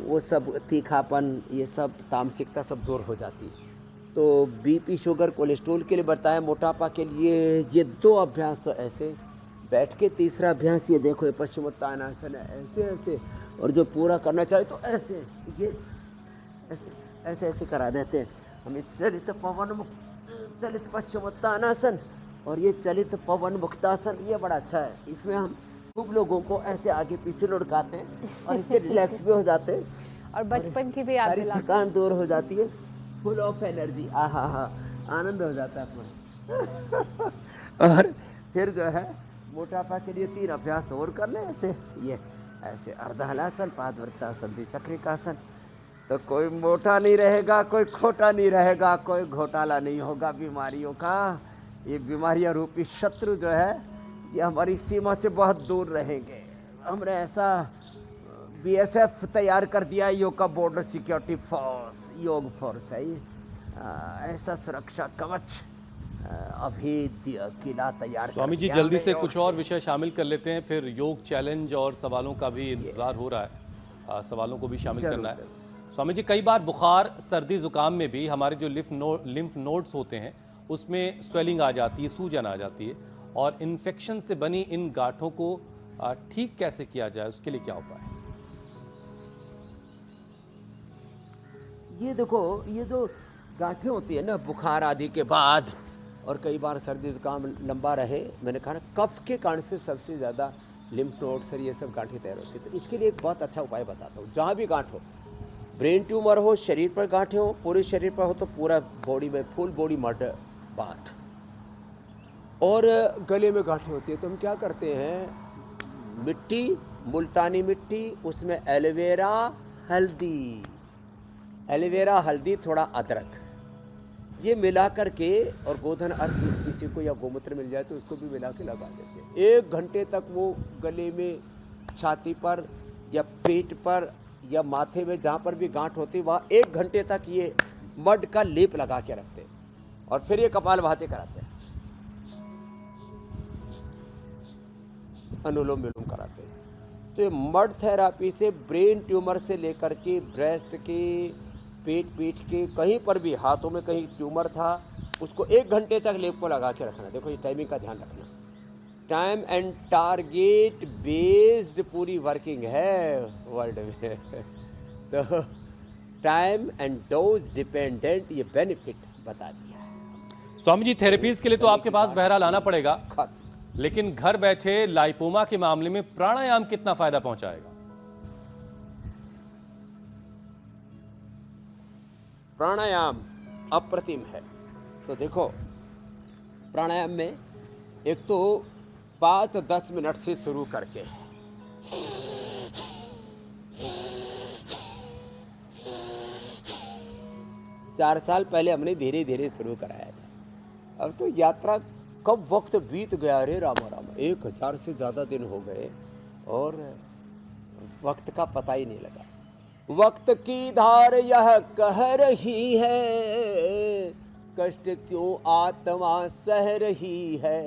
Speaker 4: वो सब, तीखापन, ये सब तामसिकता सब दूर हो जाती है। तो बीपी, शुगर, कोलेस्ट्रॉल के लिए बताया, मोटापा के लिए ये 2 अभ्यास तो ऐसे बैठ के, तीसरा अभ्यास ये देखो, ये पश्चिमोत्तानासन है, ऐसे ऐसे, और जो पूरा करना चाहिए तो ऐसे, ये ऐसे ऐसे ऐसे करा देते हैं हमें। चलित पवन मुक्त, चलित पश्चिमोत्तानासन और ये चलित पवन मुक्तासन, ये बड़ा अच्छा है। इसमें हम खूब लोगों को ऐसे आगे पीछे लुढ़काते हैं और इससे रिलैक्स भी हो जाते हैं
Speaker 2: और बचपन की भी याद
Speaker 4: सारी
Speaker 2: दिलाता
Speaker 4: थकान दूर हो जाती है, फुल ऑफ एनर्जी, आहा हा, आनंद हो जाता है अपना। और फिर जो है मोटापा के लिए 3 अभ्यास और कर ले, ऐसे अर्धहलासन, पादवृत्तासन, द्विचक्रिकासन, तो कोई मोटा नहीं रहेगा, कोई खोटा नहीं रहेगा, कोई घोटाला नहीं होगा बीमारियों का। ये बीमारियां रूपी शत्रु जो है ये हमारी सीमा से बहुत दूर रहेंगे। हमने ऐसा बीएसएफ तैयार कर दिया, योग का बॉर्डर सिक्योरिटी फोर्स, योग फोर्स है ये। ऐसा सुरक्षा कवच, अभेद्य किला तैयार कर
Speaker 1: स्वामी जी
Speaker 4: दिया
Speaker 1: जल्दी
Speaker 4: हमने
Speaker 1: से
Speaker 4: योग
Speaker 1: कुछ और विषय शामिल कर लेते हैं, फिर योग चैलेंज और सवालों का भी इंतजार हो रहा है, सवालों को भी शामिल
Speaker 4: जरूर,
Speaker 1: करना है। स्वामी जी, कई बार बुखार, सर्दी, जुकाम में भी हमारे जो लिम्फ नोड्स होते हैं उसमें स्वेलिंग आ जाती है, सूजन आ जाती है, और इन्फेक्शन से बनी इन गांठों को ठीक कैसे किया जाए, उसके लिए क्या उपाय है?
Speaker 4: ये देखो, ये जो गांठें होती है ना बुखार आदि के बाद, और कई बार सर्दी जुकाम लंबा रहे, मैंने कहा ना कफ के कारण से सबसे ज़्यादा लिम्फ नोड्स और ये सब गांठें तैयार होती है। तो इसके लिए एक बहुत अच्छा उपाय बताता हूँ। जहाँ भी गांठ हो, ब्रेन ट्यूमर हो, शरीर पर गांठें हो, पूरे शरीर पर हो, तो पूरा बॉडी में फुल बॉडी मड बाथ, और गले में गांठें होती है तो हम क्या करते हैं, मिट्टी, मुल्तानी मिट्टी, उसमें एलोवेरा, हल्दी, एलोवेरा, हल्दी, थोड़ा अदरक, ये मिला करके, और गोधन अर्क किसी को या गोमूत्र मिल जाए तो उसको भी मिला के लगा देते हैं। 1 घंटे तक वो गले में, छाती पर या पेट पर या माथे में जहाँ पर भी गांठ होती है वहाँ 1 घंटे तक ये मड का लेप लगा के रखते हैं, और फिर ये कपालभाति कराते हैं, अनुलोम विलोम कराते हैं। तो ये मड थेरापी से ब्रेन ट्यूमर से लेकर के ब्रेस्ट के, पेट पीठ के, कहीं पर भी, हाथों में कहीं ट्यूमर था उसको 1 घंटे तक लेप को लगा के रखना। देखो ये टाइमिंग का ध्यान रखना, टाइम एंड टारगेट बेस्ड पूरी वर्किंग है वर्ल्ड में। तो टाइम एंड डोज डिपेंडेंट ये बेनिफिट बता दिया है।
Speaker 1: स्वामी जी, थेरेपीज के लिए तो आपके पास बहरहाल आना पड़ेगा,
Speaker 4: खत्म।
Speaker 1: लेकिन घर बैठे लाइपोमा के मामले में प्राणायाम कितना फायदा पहुंचाएगा?
Speaker 4: प्राणायाम अप्रतिम है। तो देखो, प्राणायाम में एक तो 5-10 मिनट से शुरू करके, चार साल पहले हमने धीरे धीरे शुरू कराया था। अब तो यात्रा कब वक्त बीत गया, रे रामा रामा, 1000 से ज़्यादा दिन हो गए और वक्त का पता ही नहीं लगा। वक्त की धार यह कह रही है, कष्ट क्यों आत्मा सह रही है,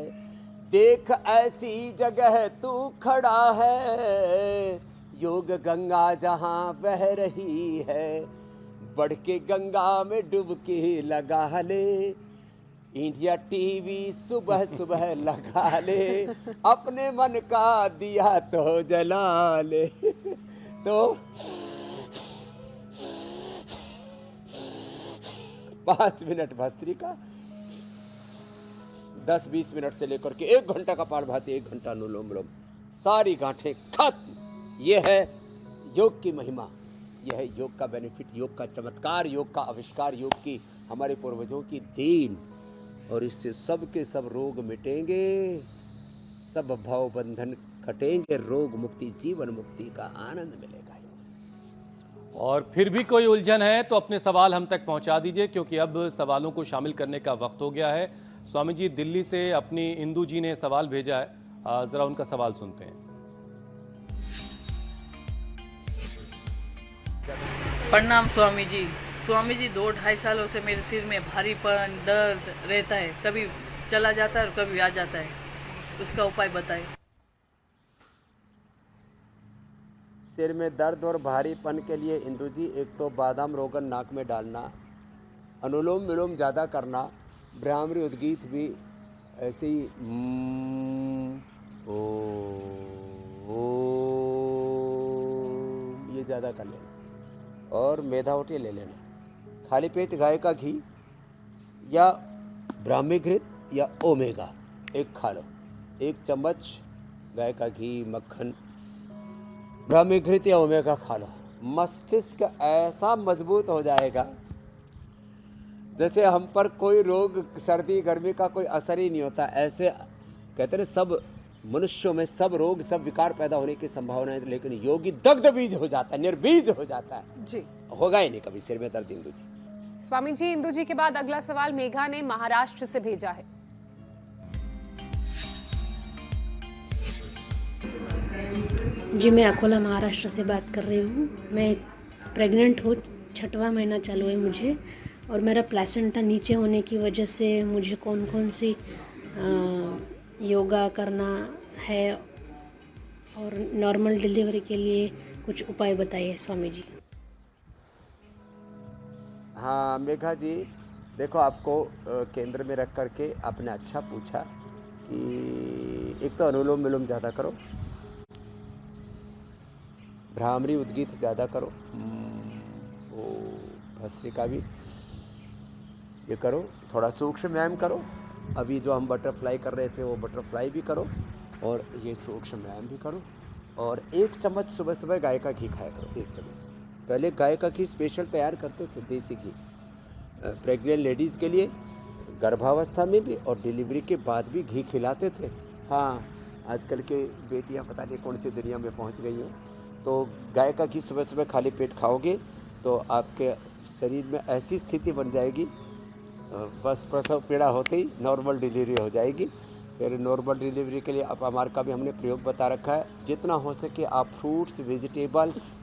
Speaker 4: देख ऐसी जगह तू खड़ा है, योग गंगा जहाँ बह रही है, बढ़ के गंगा में डुबकी लगा ले, इंडिया टीवी सुबह सुबह लगा ले, अपने मन का दिया तो जला ले। तो 5 मिनट भस्त्रिका, 10-20 मिनट से लेकर के 1 घंटा कपालभाति, 1 घंटा अनुलोम विलोम, सारी गांठें खत्म। ये है योग की महिमा, यह है योग का बेनिफिट, योग का चमत्कार, योग का आविष्कार, योग की हमारे पूर्वजों की देन। और इससे सब के सब रोग मिटेंगे, सब भव बंधन कटेंगे, रोग मुक्ति, जीवन मुक्ति का आनंद मिलेगा योग से।
Speaker 1: और फिर भी कोई उलझन है तो अपने सवाल हम तक पहुंचा दीजिए, क्योंकि अब सवालों को शामिल करने का वक्त हो गया है। स्वामी जी, दिल्ली से अपनी इंदू जी ने सवाल भेजा है, जरा उनका सवाल सुनते हैं।
Speaker 6: प्रणाम स्वामी जी। स्वामी जी, 2-2.5 सालों से मेरे सिर में भारीपन, दर्द रहता है, कभी चला जाता है और कभी आ जाता है, उसका उपाय बताएं।
Speaker 4: सिर में दर्द और भारीपन के लिए इंदु जी, एक तो बादाम रोगन नाक में डालना, अनुलोम विलोम ज़्यादा करना, भ्रामरी उद्गीत भी ऐसे ही ये ज़्यादा कर लेना, और मेधावटी ले लेना, खाली पेट गाय का घी या ब्राह्मी घृत या ओमेगा 1 खा लो, 1 चम्मच गाय का घी, मक्खन, ब्राह्मी घृत या ओमेगा खा लो, मस्तिष्क ऐसा मजबूत हो जाएगा जैसे हम पर कोई रोग, सर्दी गर्मी का कोई असर ही नहीं होता। ऐसे कहते हैं सब मनुष्यों में सब रोग, सब विकार पैदा होने की संभावना है, लेकिन योगी दग्ध बीज हो जाता है, निर्बीज हो जाता है।
Speaker 2: जी,
Speaker 4: होगा ही नहीं कभी सिर में दर्द। इंदु जी,
Speaker 2: स्वामी जी, इंदु जी के बाद अगला सवाल मेघा ने महाराष्ट्र से भेजा है।
Speaker 7: जी, मैं अकोला महाराष्ट्र से बात कर रही हूँ। मैं प्रेग्नेंट हूँ, 6वां महीना चालू है मुझे, और मेरा प्लेसेंटा नीचे होने की वजह से मुझे कौन कौन सी योगा करना है और नॉर्मल डिलीवरी के लिए कुछ उपाय बताइए स्वामी जी।
Speaker 4: हाँ मेघा जी, देखो आपको केंद्र में रख करके आपने अच्छा पूछा कि एक तो अनुलोम विलोम ज़्यादा करो, भ्रामरी उद्गीत ज़्यादा करो, वो भस्त्रिका भी ये करो, थोड़ा सूक्ष्म व्यायाम करो। अभी जो हम बटरफ्लाई कर रहे थे वो बटरफ्लाई भी करो, और ये सूक्ष्म व्यायाम भी करो। और 1 चम्मच सुबह सुबह गाय का घी खाया करो, 1 चम्मच। पहले गाय का घी स्पेशल तैयार करते थे, देसी घी, प्रेग्नेंट लेडीज़ के लिए, गर्भावस्था में भी और डिलीवरी के बाद भी घी खिलाते थे। हाँ, आजकल के बेटियां पता नहीं कौन सी दुनिया में पहुंच गई हैं। तो गाय का घी सुबह सुबह खाली पेट खाओगे तो आपके शरीर में ऐसी स्थिति बन जाएगी, बस प्रसव पीड़ा होते ही नॉर्मल डिलीवरी हो जाएगी। फिर नॉर्मल डिलीवरी के लिए आप हमारे का भी हमने प्रयोग बता रखा है। जितना हो सके आप फ्रूट्स, वेजिटेबल्स,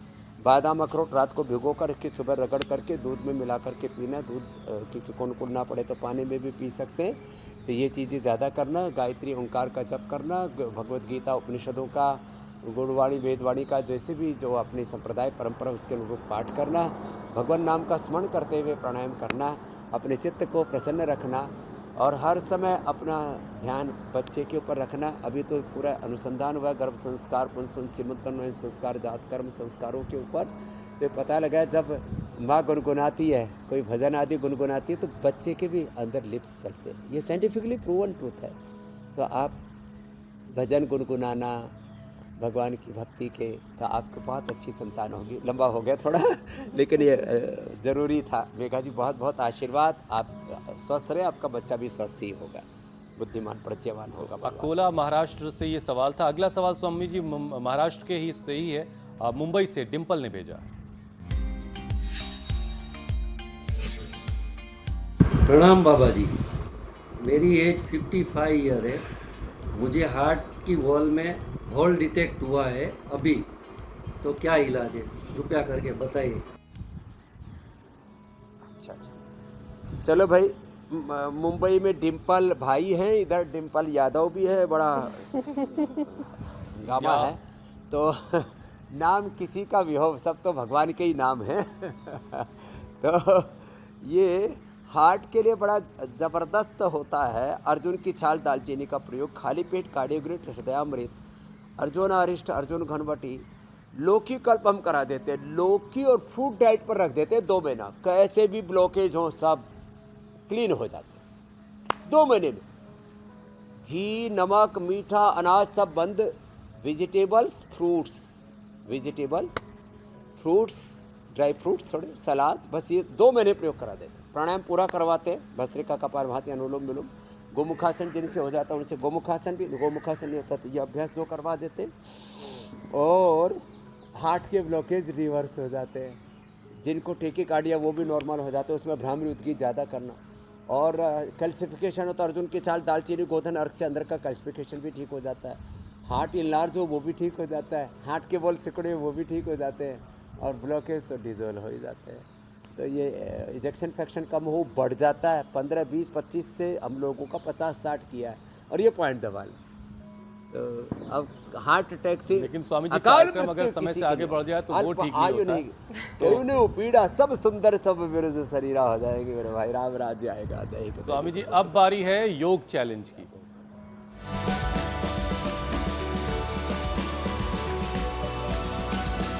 Speaker 4: बादाम, अखरोट रात को भिगो कर के सुबह रगड़ करके दूध में मिला करके पीना। दूध किसी को अनुकूल ना पड़े तो पानी में भी पी सकते हैं। तो ये चीज़ें ज़्यादा करना, गायत्री ओंकार का जप करना, भगवत गीता उपनिषदों का, गुणवाणी वेदवाणी का, जैसे भी जो अपने संप्रदाय परंपरा उसके अनुरूप पाठ करना, भगवान नाम का स्मरण करते हुए प्राणायाम करना, अपने चित्त को प्रसन्न रखना, और हर समय अपना ध्यान बच्चे के ऊपर रखना। अभी तो पूरा अनुसंधान हुआ गर्भ संस्कार, पुंसवन, सिमुत्तन संस्कार, जात कर्म संस्कारों के ऊपर। तो पता लगा जब माँ गुनगुनाती है, कोई भजन आदि गुनगुनाती है, तो बच्चे के भी अंदर लिप्स चलते हैं। ये साइंटिफिकली प्रूवन ट्रूथ है। तो आप भजन गुनगुनाना भगवान की भक्ति के, तो आपको बहुत अच्छी संतान होगी। लंबा हो गया थोड़ा लेकिन ये ज़रूरी था। मेघा जी बहुत बहुत आशीर्वाद, आप स्वस्थ रहे, आपका बच्चा भी स्वस्थ ही होगा, बुद्धिमान प्रज्ञावान होगा।
Speaker 1: अकोला महाराष्ट्र से ये सवाल था। अगला सवाल स्वामी जी महाराष्ट्र के ही से ही है, मुंबई से डिम्पल ने भेजा।
Speaker 8: प्रणाम बाबा जी, मेरी एज 55 ईयर है। मुझे हार्ट की वॉल में होल डिटेक्ट हुआ है अभी, तो क्या इलाज है, कृपया करके बताइए।
Speaker 4: अच्छा, चलो भाई, मुंबई में डिम्पल भाई हैं, इधर डिम्पल यादव भी है, बड़ा गामा है। तो नाम किसी का भी हो, सब तो भगवान के ही नाम हैं। तो ये हार्ट के लिए बड़ा ज़बरदस्त होता है। अर्जुन की छाल दालचीनी का प्रयोग, खाली पेट कार्डियोग्रिट, हृदयामृत, अर्जुन अरिष्ट, अर्जुन घनवटी, लौकी कल्प हम करा देते हैं। लौकी और फ्रूट डाइट पर रख देते हैं 2 महीना, कैसे भी ब्लॉकेज हो सब क्लीन हो जाते हैं 2 महीने में। घी, नमक, मीठा, अनाज सब बंद, वेजिटेबल्स, फ्रूट्स, ड्राई फ्रूट्स थोड़े, सलाद, बस ये 2 महीने प्रयोग करा देते हैं। प्राणायाम पूरा करवाते हैं, भस्त्रिका, कपालभाति, अनुलोम विलोम, गोमुखासन जिनसे हो जाता है उनसे गोमुखासन भी, गोमुखासन नहीं होता तो ये अभ्यास 2 करवा देते हैं। और हार्ट के ब्लॉकेज रिवर्स हो जाते हैं, जिनको टेकीकार्डिया वो भी नॉर्मल हो जाते हैं। उसमें भ्रामरी उद्गीत ज़्यादा करना, और कैल्सिफिकेशन होता है, अर्जुन की छाल दालचीनी गोधन अर्घ से अंदर का कैल्सिफिकेशन भी ठीक हो जाता है। हार्ट इनलार्ज हो वो भी ठीक हो जाता है, हार्ट के बॉल सिकुड़े वो भी ठीक हो जाते हैं, और ब्लॉकेज तो डिजोल्व हो ही जाते हैं। तो ये इजेक्शन फ्रैक्शन कम हो बढ़ जाता है। 15, 20, 25 से हम लोगों का 50-60 किया है, और ये पॉइंट दबा लें तो अब हार्ट अटैक से।
Speaker 1: लेकिन स्वामी जी कार्यक्रम अगर समय से आगे बढ़ जाए तो वो ठीक नहीं होता।
Speaker 4: नहीं पीड़ा सब सुंदर सब विरुद्ध शरीरा हो जाएंगे मेरे भाई, राम राज्य आएगा।
Speaker 1: स्वामी जी अब बारी है योग चैलेंज की।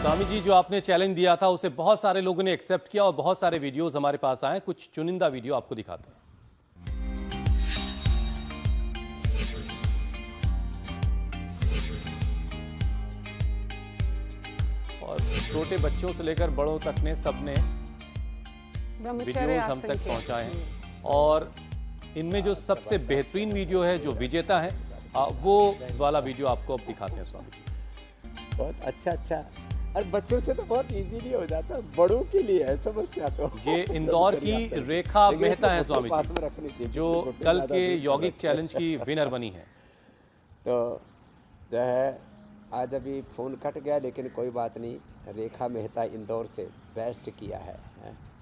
Speaker 1: स्वामी जी जो आपने चैलेंज दिया था उसे बहुत सारे लोगों ने एक्सेप्ट किया, और बहुत सारे वीडियोस हमारे पास आए। कुछ चुनिंदा वीडियो आपको दिखाते हैं। और छोटे बच्चों से लेकर बड़ों तक ने सबने
Speaker 2: ब्रह्मचर्य
Speaker 1: वीडियोस हम
Speaker 2: आसन
Speaker 1: तक
Speaker 2: के।
Speaker 1: पहुंचाए हैं और इनमें जो सबसे बेहतरीन वीडियो है, जो विजेता है, वो वाला वीडियो आपको अब दिखाते हैं स्वामी जी।
Speaker 4: बहुत अच्छा। और बच्चों से तो बहुत इजीली हो जाता है, बड़ों के लिए है समस्या तो।
Speaker 1: ये इंदौर की रेखा
Speaker 4: लेकिन
Speaker 1: मेहता है
Speaker 4: इसको
Speaker 1: स्वामी
Speaker 4: पास
Speaker 1: जी,
Speaker 4: में रखनी चाहिए,
Speaker 1: जो
Speaker 4: जिससे
Speaker 1: कल
Speaker 4: ज्यादा
Speaker 1: के
Speaker 4: दूर
Speaker 1: यौगिक
Speaker 4: रखे।
Speaker 1: चैलेंज की विनर बनी है।
Speaker 4: तो जो है आज अभी फ़ोन कट गया, लेकिन कोई बात नहीं, रेखा मेहता इंदौर से बेस्ट किया है,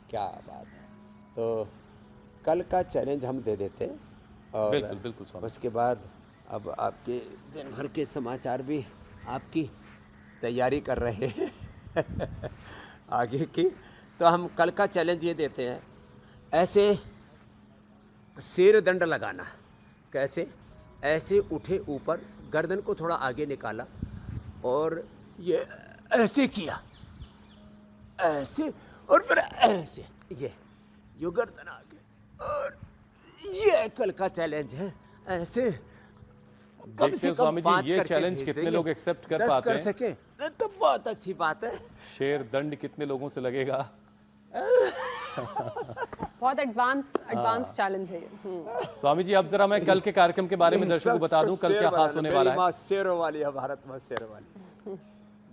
Speaker 4: क्या बात है। तो कल का चैलेंज हम दे देते और
Speaker 1: बिल्कुल बिल्कुल स्वामी।
Speaker 4: उसके बाद अब आपके दिन भर के समाचार भी आपकी तैयारी कर रहे हैं आगे की। तो हम कल का चैलेंज ये देते हैं, ऐसे सिर दंड लगाना। कैसे? ऐसे उठे ऊपर, गर्दन को थोड़ा आगे निकाला और ये ऐसे किया, ऐसे, और फिर ऐसे, ये गर्दन आगे, और ये कल का चैलेंज है। ऐसे कम
Speaker 1: देखते
Speaker 4: से
Speaker 1: हैं
Speaker 4: कम
Speaker 1: स्वामी जी,
Speaker 4: 5
Speaker 1: ये
Speaker 4: करके
Speaker 1: चैलेंज
Speaker 4: भेज
Speaker 1: कितने
Speaker 4: देंगे।
Speaker 1: लोग एक्सेप्ट कर
Speaker 4: 10
Speaker 1: पाते
Speaker 4: कर
Speaker 1: हैं?
Speaker 4: सके तो बहुत अच्छी बात है।
Speaker 1: शेर दंड कितने लोगों से लगेगा?
Speaker 2: बहुत एडवांस चैलेंज है ये।
Speaker 1: स्वामी जी, अब जरा मैं कल के कार्यक्रम के बारे में दर्शकों को बता दूं, कल क्या खास होने वाला है।
Speaker 4: शेरों वाली है, भारत में शेरों वाली।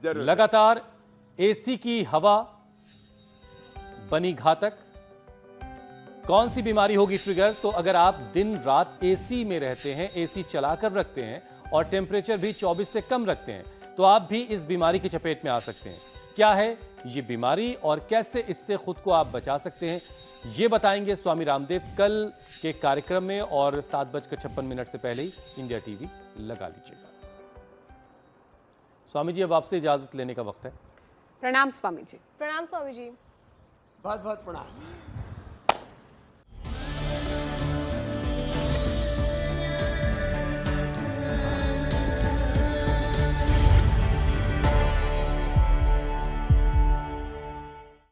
Speaker 4: जरूर।
Speaker 1: लगातार एसी की हवा बनी घातक। कौन सी बीमारी होगी ट्रिगर? तो अगर आप दिन रात एसी में रहते हैं, एसी चलाकर रखते हैं और टेम्परेचर भी 24 से कम रखते हैं, तो आप भी इस बीमारी की चपेट में आ सकते हैं। क्या है ये बीमारी और कैसे इससे खुद को आप बचा सकते हैं, ये बताएंगे स्वामी रामदेव कल के कार्यक्रम में। और 7:56 से पहले ही इंडिया टीवी लगा लीजिएगा। स्वामी जी, अब आपसे इजाजत लेने का वक्त है।
Speaker 2: प्रणाम स्वामी जी।
Speaker 3: प्रणाम स्वामी जी।
Speaker 4: बहुत बहुत प्रणाम।